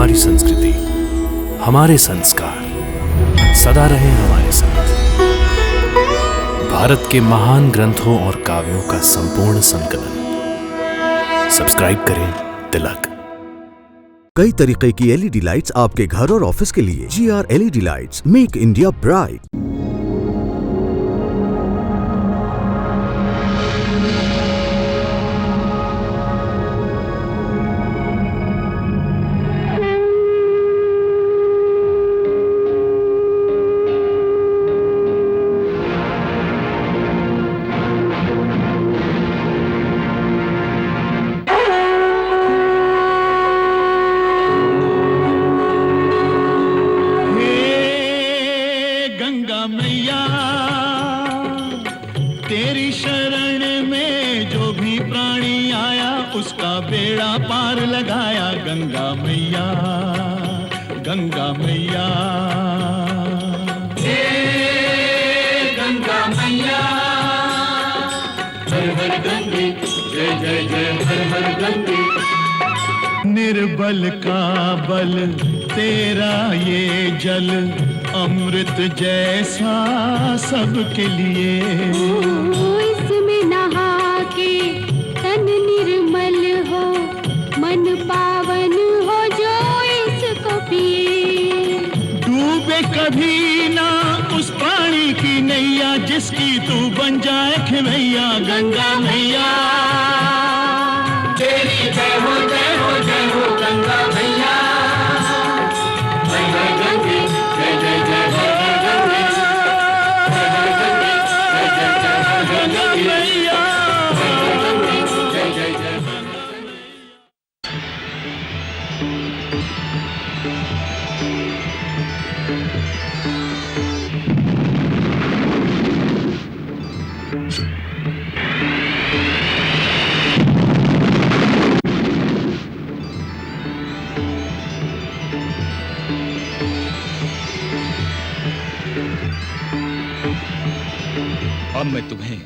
हमारी संस्कृति, हमारे संस्कार सदा रहे हमारे साथ। भारत के महान ग्रंथों और काव्यों का संपूर्ण संकलन। सब्सक्राइब करें तिलक। कई तरीके की एलईडी लाइट्स आपके घर और ऑफिस के लिए। GR LED lights, make India bright. मैया तेरी शरण में जो भी प्राणी आया उसका बेड़ा पार लगाया। गंगा मैया, गंगा मैया, हे गंगा मैया, हर हर गंगे, जय जय जय हर हर गंगे। निर्बल का बल तेरा ये जल, अमृत जैसा सबके लिए। इसमें नहा के तन निर्मल हो, मन पावन हो जो इसको पिए। डूबे कभी ना उस पानी की नैया जिसकी तू बन जाए खिलैया। गंगा मैया तेरी जय हो जय हो जय हो गंगा मैया। अब मैं तुम्हें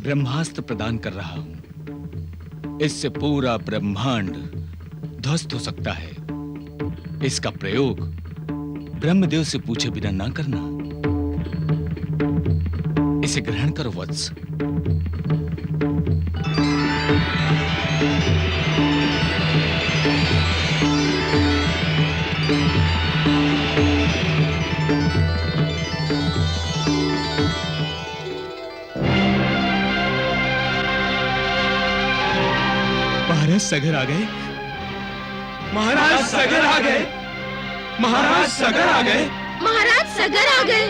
ब्रह्मास्त्र प्रदान कर रहा हूं। इससे पूरा ब्रह्मांड ध्वस्त हो सकता है। इसका प्रयोग ब्रह्मदेव से पूछे बिना ना करना। इसे ग्रहण करो वत्स। महाराज सगर आ गए। महाराज सगर आ गए। महाराज सगर आ गए। महाराज सगर आ गए।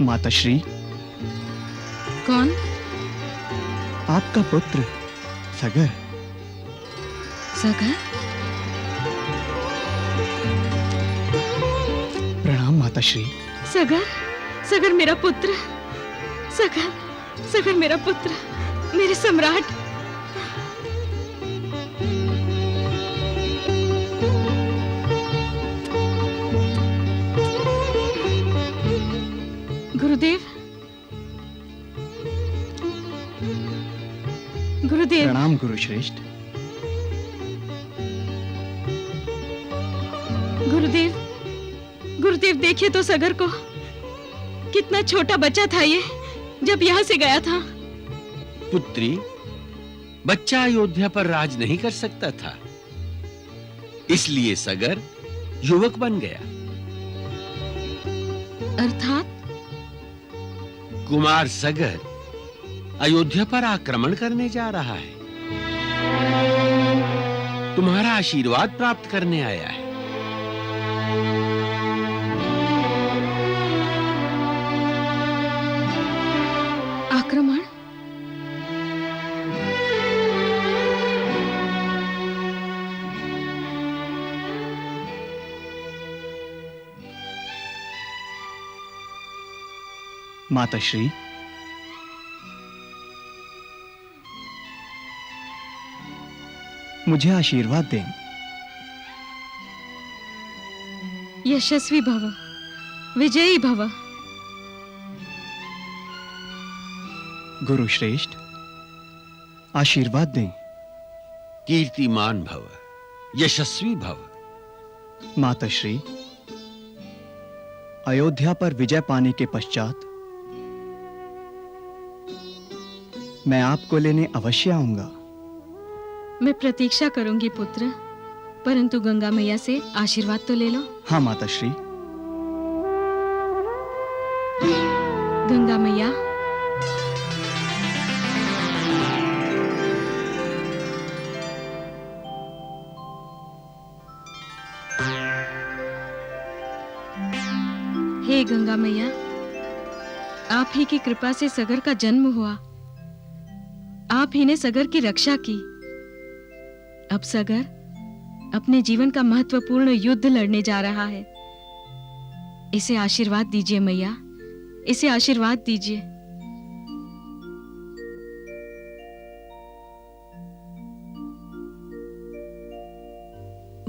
माताश्री। कौन? आपका पुत्र सगर। सगर? प्रणाम माताश्री। सगर, सगर मेरा पुत्र। सगर, सगर मेरा पुत्र, मेरे सम्राट। गुरुदेव, गुरुदेव। प्रणाम गुरुश्रेष्ठ। गुरुदेव, गुरुदेव देखिए तो सगर को। कितना छोटा बच्चा था ये जब यहाँ से गया था। पुत्री, बच्चा अयोध्या पर राज नहीं कर सकता था, इसलिए सगर युवक बन गया। अर्थात? कुमार सगर अयोध्या पर आक्रमण करने जा रहा है। तुम्हारा आशीर्वाद प्राप्त करने आया है। आक्रमण? माताश्री, मुझे आशीर्वाद दें। यशस्वी भव, विजयी भव। गुरु श्रेष्ठ, आशीर्वाद दें। कीर्तिमान भव, यशस्वी भव। माताश्री, अयोध्या पर विजय पाने के पश्चात मैं आपको लेने अवश्य आऊंगा। मैं प्रतीक्षा करूंगी पुत्र, परंतु गंगा मैया से आशीर्वाद तो ले लो। हाँ माताश्री। गंगा मैया, हे गंगा मैया, आप ही की कृपा से सगर का जन्म हुआ। आप ही ने सगर की रक्षा की। अब सगर अपने जीवन का महत्वपूर्ण युद्ध लड़ने जा रहा है। इसे आशीर्वाद दीजिए मैया, इसे आशीर्वाद दीजिए।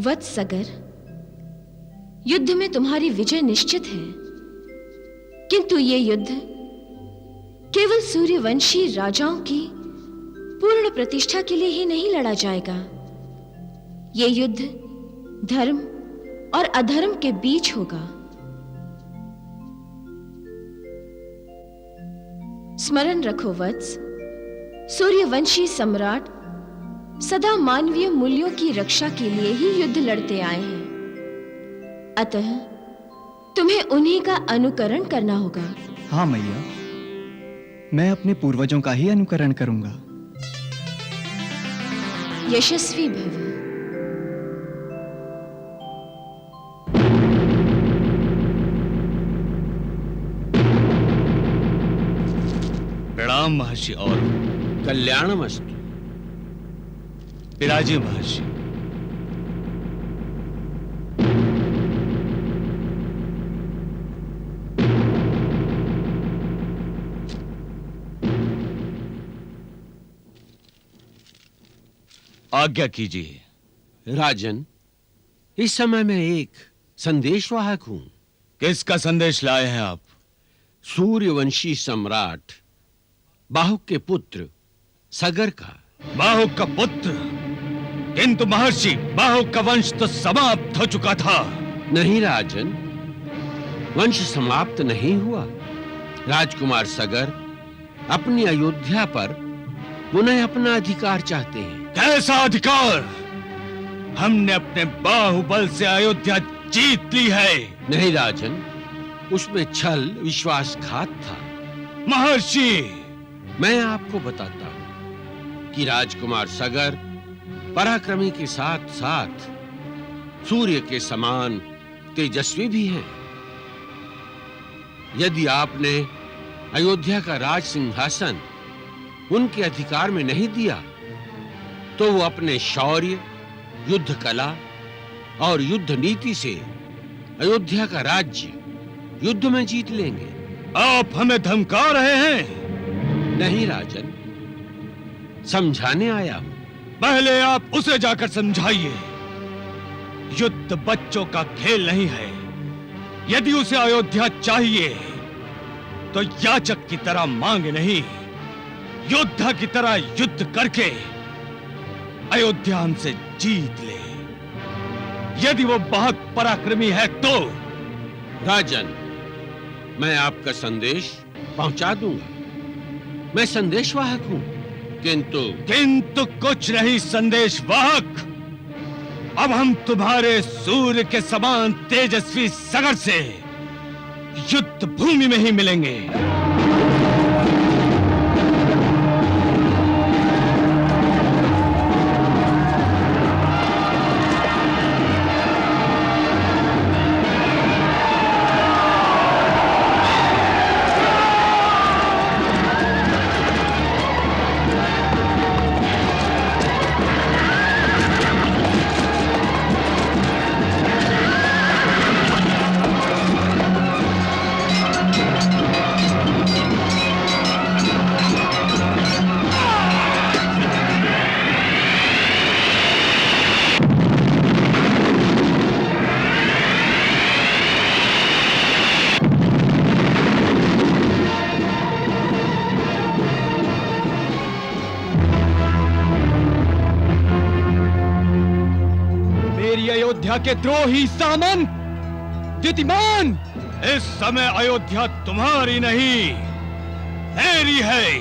वत्स सगर, युद्ध में तुम्हारी विजय निश्चित है, किंतु ये युद्ध केवल सूर्यवंशी राजाओं की पूर्ण प्रतिष्ठा के लिए ही नहीं लड़ा जाएगा। ये युद्ध धर्म और अधर्म के बीच होगा। स्मरण रखो वत्स, सूर्यवंशी सम्राट सदा मानवीय मूल्यों की रक्षा के लिए ही युद्ध लड़ते आए हैं। अतः तुम्हें उन्हीं का अनुकरण करना होगा। हाँ मैया, मैं अपने पूर्वजों का ही अनुकरण करूंगा। यशस्वी भव। प्रणाम महर्षि। और कल्याणमस्तु। विराजे महर्षि। आज्ञा कीजिए। राजन, इस समय मैं एक संदेशवाहक हूं। किसका संदेश लाए हैं आप? सूर्यवंशी सम्राट बाहुक के पुत्र सगर का। बाहुक का पुत्र? किंतु महर्षि, बाहुक का वंश तो समाप्त हो चुका था। नहीं राजन, वंश समाप्त नहीं हुआ। राजकुमार सगर अपनी अयोध्या पर पुनः अपना अधिकार चाहते हैं। कैसा अधिकार? हमने अपने बाहुबल से अयोध्या जीत ली है। नहीं राजन, उसमें छल विश्वासघात था। महर्षि, मैं आपको बताता हूं कि राजकुमार सगर पराक्रमी के साथ साथ सूर्य के समान तेजस्वी भी हैं। यदि आपने अयोध्या का राज सिंहासन उनके अधिकार में नहीं दिया, तो वो अपने शौर्य, युद्ध कला और युद्ध नीति से अयोध्या का राज्य युद्ध में जीत लेंगे। आप हमें धमका रहे हैं? नहीं राजन, समझाने आया हूं। पहले आप उसे जाकर समझाइए। युद्ध बच्चों का खेल नहीं है। यदि उसे अयोध्या चाहिए तो याचक की तरह मांगे नहीं, योद्धा की तरह युद्ध करके अयोध्या हमसे जीत ले। यदि वो बहुत पराक्रमी है तो। राजन, मैं आपका संदेश पहुंचा दूंगा। मैं संदेशवाहक हूं, किंतु कुछ नहीं संदेशवाहक। अब हम तुम्हारे सूर्य के समान तेजस्वी सगर से युद्ध भूमि में ही मिलेंगे। अयोध्या के द्रोही सामंत द्युतिमान, इस समय अयोध्या तुम्हारी नहीं मेरी है।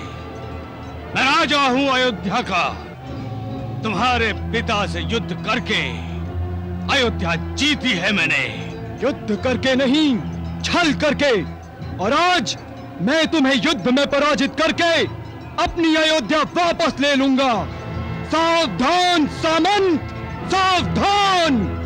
मैं राजा हूं अयोध्या का। तुम्हारे पिता से युद्ध करके अयोध्या जीती है मैंने। युद्ध करके नहीं, छल करके। और आज मैं तुम्हें युद्ध में पराजित करके अपनी अयोध्या वापस ले लूंगा। सावधान सामंत, सावधान।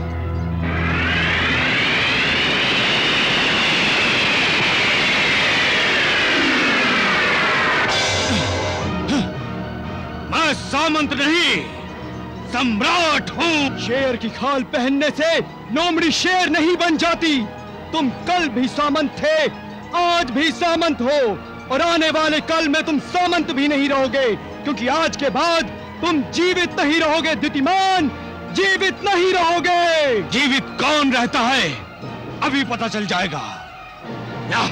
मैं सामंत नहीं, सम्राट हूं। शेर की खाल पहनने से लोमड़ी शेर नहीं बन जाती। तुम कल भी सामंत थे, आज भी सामंत हो, और आने वाले कल में तुम सामंत भी नहीं रहोगे, क्योंकि आज के बाद तुम जीवित नहीं रहोगे द्युतिमान, जीवित नहीं रहोगे। जीवित कौन रहता है अभी पता चल जाएगा। या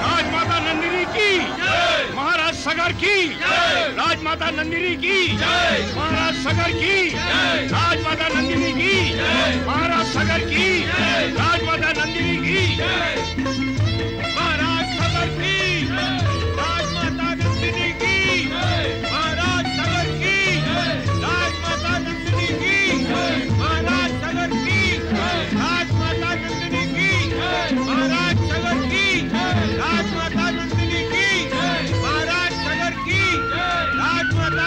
राजमाता नंदिनी की, महाराज सगर की, राजमाता नंदिनी की, महाराज सगर की, राजमाता नंदिनी की, महाराज सगर की, राजमाता नंदिनी की, महाराज सगर की, राजमाता नंदिनी की, महाराज सगर की, राजमाता नंदिनी की, महाराज सगर की, राजमाता नंदिनी की, महाराज सगर की, राजमाता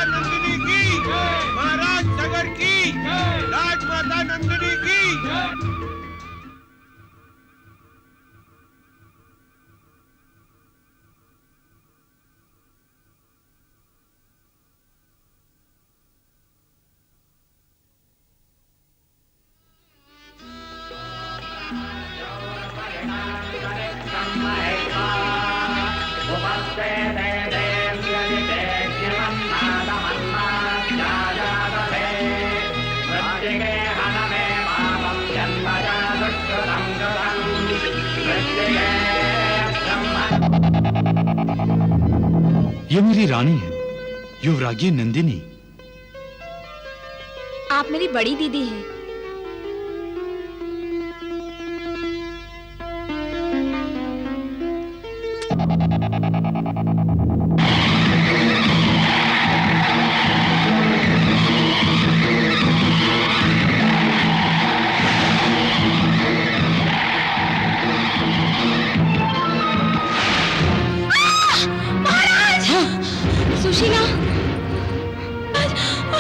नंदिनी की, महाराज सगर की, राजमाता नंदिनी की। ये मेरी रानी है, युवराज्ञी नंदिनी। आप मेरी बड़ी दीदी हैं।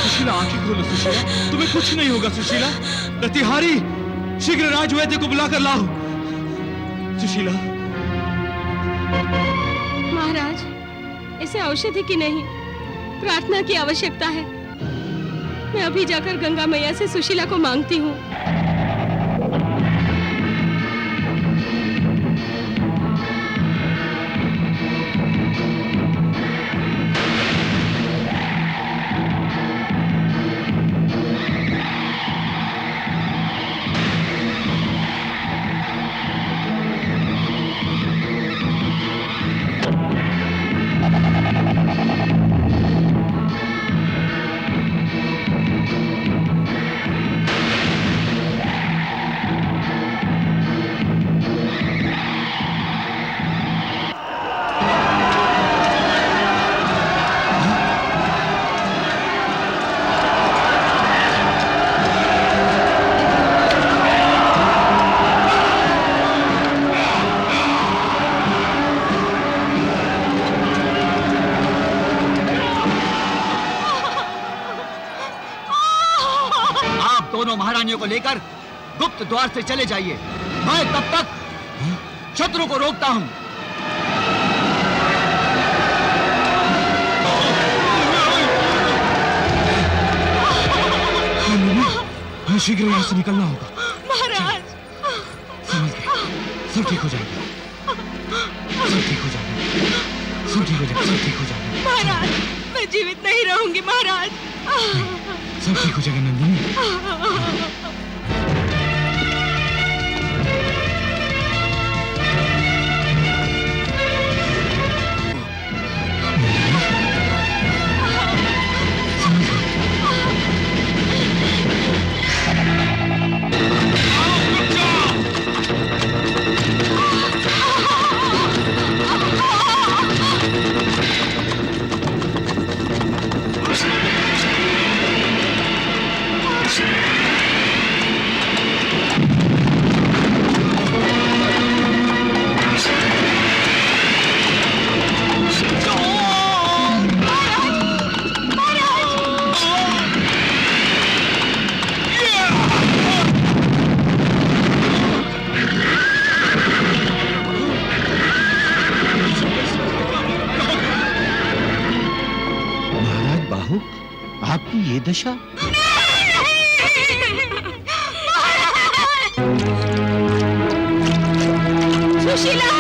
सुशीला, आंखें खोलो सुशीला, तुम्हें कुछ नहीं होगा सुशीला। प्रतिहारी, शीघ्र राजवैद्य को बुलाकर लाओ। सुशीला। महाराज, इस से औषधि की नहीं, प्रार्थना की आवश्यकता है। मैं अभी जाकर गंगा मैया से सुशीला को मांगती हूँ। दोनों महारानियों को लेकर गुप्त द्वार से चले जाइए। मैं तब तक शत्रु को रोकता हूं। हमें शीघ्र यहां से निकलना होगा। महाराज, समझ गए, सब ठीक हो जाएगा, सब ठीक हो जाएगा, सब ठीक हो जाएगा, सब ठीक हो जाएगा। महाराज, मैं जीवित नहीं रहूंगी महाराज। सब ठीक हो जाएगा नंदिनी। आपकी ये दशा? सुशीला!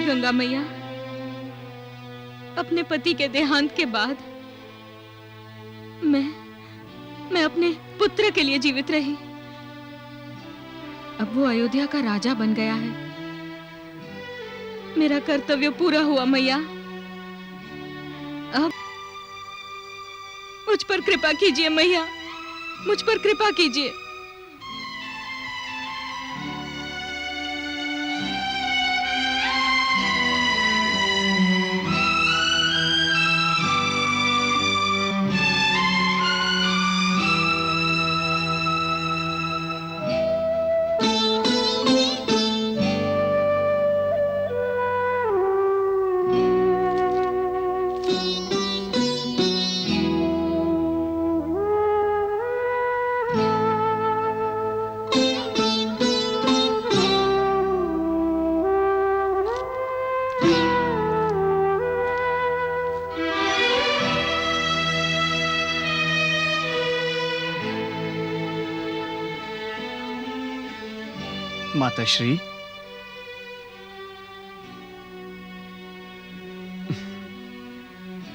गंगा मैया, अपने पति के देहांत के बाद मैं अपने पुत्र के लिए जीवित रही। अब वो अयोध्या का राजा बन गया है। मेरा कर्तव्य पूरा हुआ मैया। अब मुझ पर कृपा कीजिए मैया, मुझ पर कृपा कीजिए। माताश्री,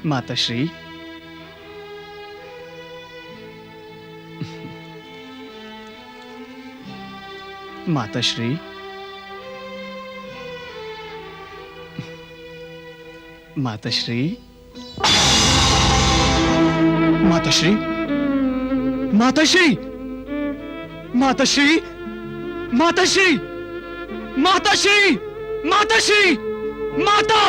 माताश्री, माताश्री, माताश्री, माताश्री, माताश्री, माताश्री, माताश्री, माताश्री, माताश्री, माता,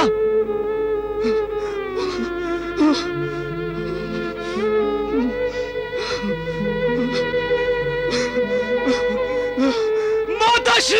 माताश्री,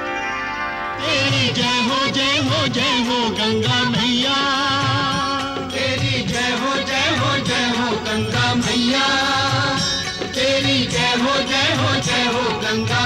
तेरी जय हो जय हो जय हो गंगा मैया, तेरी जय हो जय हो जय हो गंगा मैया, तेरी जय हो जय हो जय हो गंगा